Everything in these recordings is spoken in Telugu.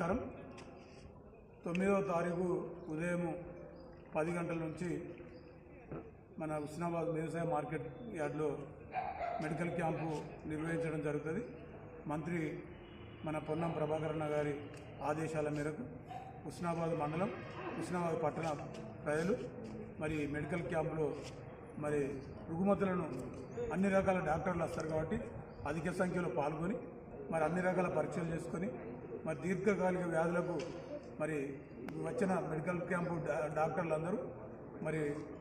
నమస్కారం. 9వ తారీఖు ఉదయం 10 గంటల నుంచి మన హుస్నాబాద్ వ్యవసాయ మార్కెట్ యార్డ్లో మెడికల్ క్యాంపు నిర్వహించడం జరుగుతుంది. మంత్రి మన పొన్నం ప్రభాకరణ గారి ఆదేశాల మేరకు హుస్నాబాద్ మండలం, హుస్నాబాద్ పట్టణ ప్రజలు మరి మెడికల్ క్యాంపులో మరి రుగ్మతులను అన్ని రకాల డాక్టర్లు వస్తారు కాబట్టి అధిక సంఖ్యలో పాల్గొని మరి అన్ని రకాల పరీక్షలు చేసుకొని మరి దీర్ఘకాలిక వ్యాధులకు మరి వచ్చిన మెడికల్ క్యాంపు డాక్టర్లందరూ మరి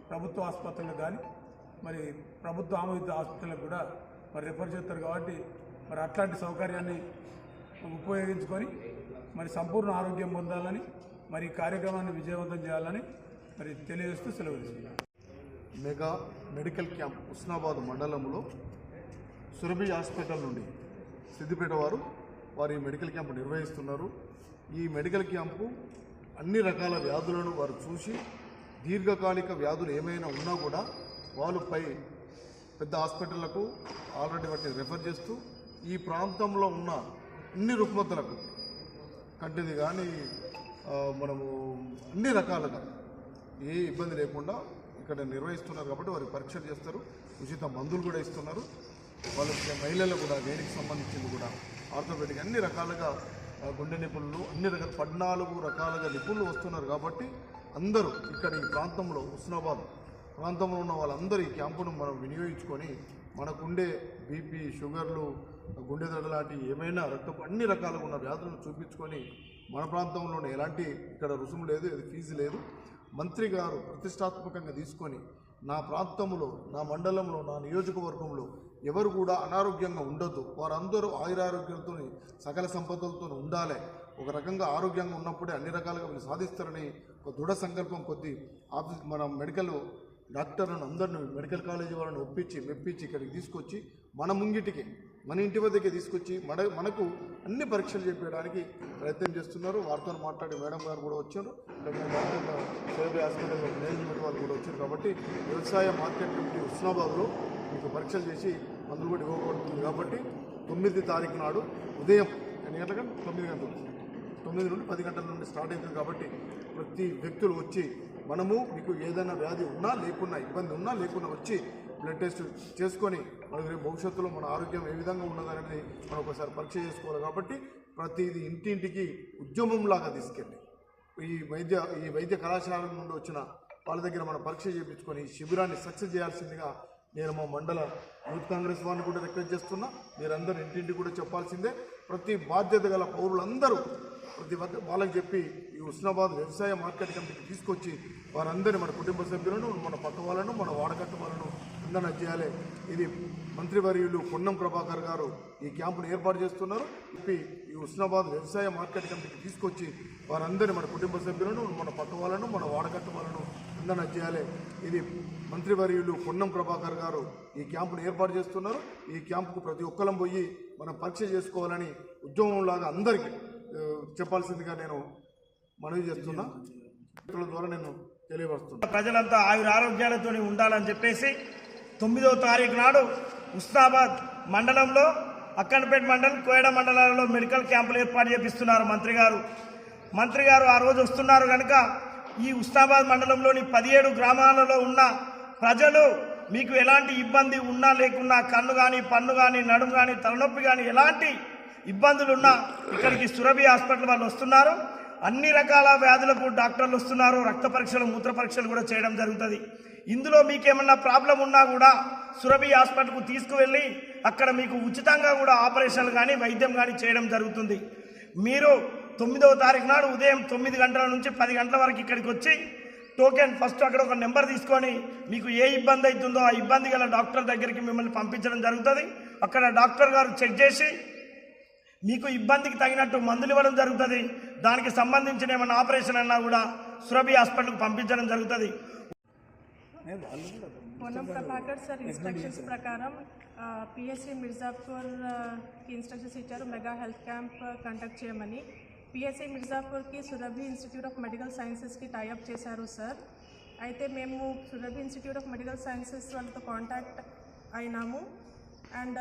ప్రభుత్వ ఆసుపత్రులకు కానీ మరి ప్రభుత్వ ఆమోదిత ఆసుపత్రులకు కూడా మరి రిఫర్ చేస్తారు కాబట్టి మరి అట్లాంటి సౌకర్యాన్ని ఉపయోగించుకొని మరి సంపూర్ణ ఆరోగ్యం పొందాలని మరి ఈ కార్యక్రమాన్ని విజయవంతం చేయాలని మరి తెలియజేస్తూ సెలవు తీసుకున్నాను. మెగా మెడికల్ క్యాంప్ హుస్నాబాద్ మండలంలో సురభి హాస్పిటల్ నుండి సిద్దిపేట వారి మెడికల్ క్యాంపు నిర్వహిస్తున్నారు. ఈ మెడికల్ క్యాంపు అన్ని రకాల వ్యాధులను వారు చూసి దీర్ఘకాలిక వ్యాధులు ఏమైనా ఉన్నా కూడా వాళ్ళపై పెద్ద హాస్పిటళ్లకు ఆల్రెడీ వాటిని రెఫర్ చేస్తూ ఈ ప్రాంతంలో ఉన్న అన్ని రుగ్మతలకు కంటిది కానీ మనము అన్ని రకాలుగా ఏ ఇబ్బంది లేకుండా ఇక్కడ నిర్వహిస్తున్నారు కాబట్టి వారికి పరీక్షలు చేస్తారు. ఉచిత మందులు కూడా ఇస్తున్నారు. వాళ్ళకి మహిళలకు కూడా దేనికి సంబంధించింది కూడా ఆర్థోపెడిక్ అన్ని రకాలుగా గుండె నిపుణులు అన్ని రకాల 14 రకాలుగా నిపుణులు వస్తున్నారు కాబట్టి అందరూ ఇక్కడ ఈ ప్రాంతంలో హుస్నాబాద్ ప్రాంతంలో ఉన్న వాళ్ళందరూ ఈ క్యాంపును మనం వినియోగించుకొని మనకుండే బీపీ, షుగర్లు, గుండె దడ లాంటి ఏమైనా రక్తపు అన్ని రకాలుగా ఉన్న వ్యాధులను చూపించుకొని మన ప్రాంతంలోనే ఎలాంటి ఇక్కడ రుసుము లేదు, ఇది ఫీజు లేదు. మంత్రి గారు ప్రతిష్టాత్మకంగా తీసుకొని నా ప్రాంతంలో, నా మండలంలో, నా నియోజకవర్గంలో ఎవరు కూడా అనారోగ్యంగా ఉండొద్దు, వారందరూ ఆయురారోగ్యంతో సకల సంపదలతో ఉండాలి, ఒక రకంగా ఆరోగ్యంగా ఉన్నప్పుడే అన్ని రకాలుగా వీళ్ళు సాధిస్తారని ఒక దృఢ సంకల్పం కొద్దీ మన మెడికల్ డాక్టర్లను అందరినీ మెడికల్ కాలేజీ వాళ్ళని మెప్పించి ఇక్కడికి తీసుకొచ్చి మన ముంగిటికి మన ఇంటి వద్దకే తీసుకొచ్చి మనకు అన్ని పరీక్షలు చేపించడానికి ప్రయత్నం చేస్తున్నారు. వారితో మాట్లాడి మేడం గారు కూడా వచ్చారు, డాక్టర్ సురభి హాస్పిటల్ మేనేజ్మెంట్ వాళ్ళు కూడా వచ్చారు. కాబట్టి వ్యవసాయ మార్కెట్ కమిటీ హుస్నాబాద్లో మీకు పరీక్షలు చేసి మందులు కూడా ఇవ్వబడుతుంది. కాబట్టి 9 తారీఖు నాడు ఉదయం ఎన్ని గంటలకు 9 నుండి 10 గంటల నుండి స్టార్ట్ అవుతుంది. కాబట్టి ప్రతి వ్యక్తులు వచ్చి మనము మీకు ఏదైనా వ్యాధి ఉన్నా లేకున్నా, ఇబ్బంది ఉన్నా లేకున్నా వచ్చి బ్లడ్ టెస్ట్ చేసుకొని మనకు రేపు భవిష్యత్తులో మన ఆరోగ్యం ఏ విధంగా ఉన్నదనేది మనం ఒకసారి పరీక్ష చేసుకోవాలి. కాబట్టి ప్రతిదీ ఇంటింటికి ఉద్యమంలాగా తీసుకెళ్ళి ఈ వైద్య కళాశాల నుండి వచ్చిన వాళ్ళ దగ్గర మనం పరీక్ష చేయించుకొని ఈ శిబిరాన్ని సక్సెస్ చేయాల్సిందిగా నేను మా మండల యూత్ కాంగ్రెస్ వారిని కూడా రిక్వెస్ట్ చేస్తున్నా. మీరందరూ ఇంటింటికి కూడా చెప్పాల్సిందే. ప్రతి బాధ్యత గల పౌరులందరూ ప్రతి వాళ్ళకి చెప్పి ఈ హుస్నాబాద్ వ్యవసాయ మార్కెట్ కమిటీకి తీసుకొచ్చి వారందరినీ మన కుటుంబ సభ్యులను, మన పక్క వాళ్ళను, మన వాడకట్టు వాళ్ళను అందరూ చేయాలి. ఇది మంత్రివర్యులు పొన్నం ప్రభాకర్ గారు ఈ క్యాంపును ఏర్పాటు చేస్తున్నారు. చెప్పి ఈ హుస్నాబాద్ వ్యవసాయ మార్కెట్ కమిటీకి తీసుకొచ్చి వారందరినీ మన కుటుంబ సభ్యులను, మన పక్క వాళ్ళను, మన వాడకట్టు వాళ్ళను అందరూ చేయాలి. ఇది మంత్రివర్యులు పొన్నం ప్రభాకర్ గారు ఈ క్యాంపును ఏర్పాటు చేస్తున్నారు. ఈ క్యాంపుకు ప్రతి ఒక్కరం పోయి మనం పరీక్ష చేసుకోవాలని ఉద్యమంలాగా అందరికీ చెప్పాల్సిందిగా నేను మనవి చేస్తున్నా. ద్వారా నేను తెలియవస్తున్నా. ప్రజలంతా ఆరోగ్యాలతో ఉండాలని చెప్పేసి 9వ తారీఖు నాడు హుస్నాబాద్ మండలంలో, అక్కన్నపేట మండలం, కోయడ మండలాలలో మెడికల్ క్యాంపులు ఏర్పాటు చేపిస్తున్నారు మంత్రి గారు ఆ రోజు వస్తున్నారు కనుక ఈ హుస్నాబాద్ మండలంలోని 17 గ్రామాలలో ఉన్న ప్రజలు మీకు ఎలాంటి ఇబ్బంది ఉన్నా లేకున్నా, కన్ను కానీ, పన్ను కానీ, నడుము కానీ, తలనొప్పి కానీ ఎలాంటి ఇబ్బందులున్నా ఇక్కడికి సురభి హాస్పిటల్ వాళ్ళు వస్తున్నారు. అన్ని రకాల వ్యాధులకు డాక్టర్లు వస్తున్నారు. రక్త పరీక్షలు, మూత్ర పరీక్షలు కూడా చేయడం జరుగుతుంది. ఇందులో మీకేమన్నా ప్రాబ్లం ఉన్నా కూడా సురభి హాస్పిటల్కు తీసుకువెళ్ళి అక్కడ మీకు ఉచితంగా కూడా ఆపరేషన్లు కానీ, వైద్యం కానీ చేయడం జరుగుతుంది. మీరు 9వ తారీఖు నాడు ఉదయం 9 గంటల నుంచి 10 గంటల వరకు ఇక్కడికి వచ్చి టోకెన్ ఫస్ట్ అక్కడ ఒక నెంబర్ తీసుకొని మీకు ఏ ఇబ్బంది అవుతుందో ఆ ఇబ్బంది గల డాక్టర్ దగ్గరికి మిమ్మల్ని పంపించడం జరుగుతుంది. అక్కడ డాక్టర్ గారు చెక్ చేసి మీకు ఇబ్బందికి తగినట్టు మందులు ఇవ్వడం జరుగుతుంది. దానికి సంబంధించిన ఏమైనా ఆపరేషన్ అన్నా కూడా సురభి హాస్పిటల్కి పంపించడం జరుగుతుంది. పొన్నం ప్రభాకర్ సార్ ఇన్స్ట్రక్షన్స్ ప్రకారం పిఎస్సి మిర్జాపూర్కి ఇన్స్ట్రక్షన్స్ ఇచ్చారు మెగా హెల్త్ క్యాంప్ కండక్ట్ చేయమని. పిఎస్సి మిర్జాపూర్కి సురభి ఇన్స్టిట్యూట్ ఆఫ్ మెడికల్ సైన్సెస్కి టైఅప్ చేశారు సార్. అయితే మేము Surabhi institute of medical sciences వాళ్ళతో కాంటాక్ట్ అయినాము. అండ్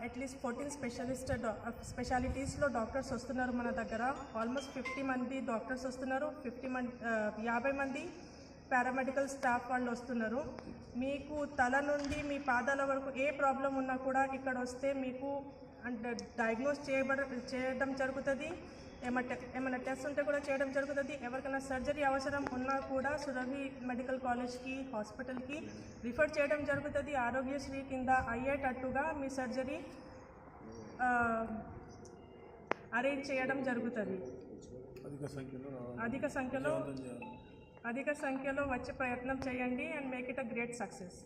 అట్లీస్ట్ 14 స్పెషాలిటీస్లో డాక్టర్స్ వస్తున్నారు మన దగ్గర. ఆల్మోస్ట్ 50 మంది డాక్టర్స్ వస్తున్నారు, 50 మంది పారామెడికల్ స్టాఫ్ వాళ్ళు వస్తున్నారు. మీకు తల నుండి మీ పాదాల వరకు ఏ ప్రాబ్లం ఉన్నా కూడా ఇక్కడ వస్తే మీకు అంటే డయాగ్నోస్ చేయడం జరుగుతుంది. ఏమైనా టెస్ట్ ఉంటే కూడా చేయడం జరుగుతుంది. ఎవరికైనా సర్జరీ అవసరం ఉన్నా కూడా సురభి మెడికల్ కాలేజ్కి, హాస్పిటల్కి రిఫర్ చేయడం జరుగుతుంది. ఆరోగ్యశ్రీ కింద అయ్యేటట్టుగా మీ సర్జరీ అరేంజ్ చేయడం జరుగుతుంది. అధిక సంఖ్యలో వచ్చే ప్రయత్నం చేయండి and make it a great success.